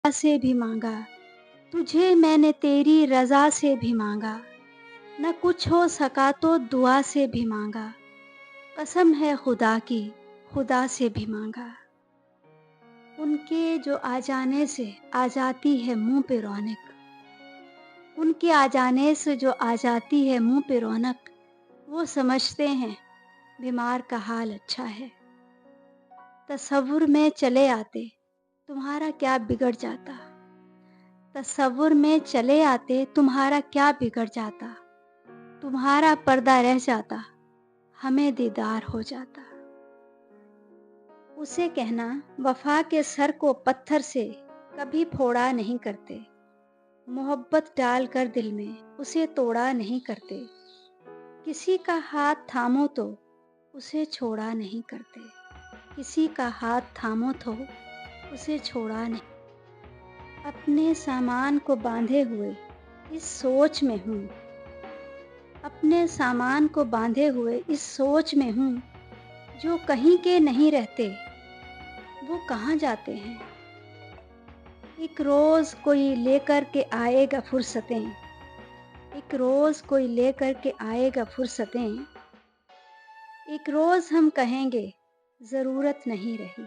से भी मांगा, तुझे मैंने तेरी रज़ा से भी मांगा, न कुछ हो सका तो दुआ से भी मांगा, कसम है खुदा की, खुदा से भी मांगा। उनके जो आ जाने से आ जाती है मुँह पे रौनक, उनके आ जाने से जो आ जाती है मुँह पे रौनक, वो समझते हैं बीमार का हाल अच्छा है। तसव्वुर में चले आते, तुम्हारा क्या बिगड़ जाता, तसव्वुर में चले आते तुम्हारा क्या बिगड़ जाता, तुम्हारा पर्दा रह जाता, हमें दीदार हो जाता। उसे कहना वफ़ा के सर को पत्थर से कभी फोड़ा नहीं करते, मोहब्बत डालकर दिल में उसे तोड़ा नहीं करते, किसी का हाथ थामो तो उसे छोड़ा नहीं करते, किसी का हाथ थामो तो उसे छोड़ा नहीं। अपने सामान को बांधे हुए इस सोच में हूँ, अपने सामान को बांधे हुए इस सोच में हूँ, जो कहीं के नहीं रहते वो कहाँ जाते हैं। एक रोज़ कोई लेकर के आएगा फुर्सतें, एक रोज़ कोई लेकर के आएगा फुर्सतें, एक रोज़ हम कहेंगे ज़रूरत नहीं रही।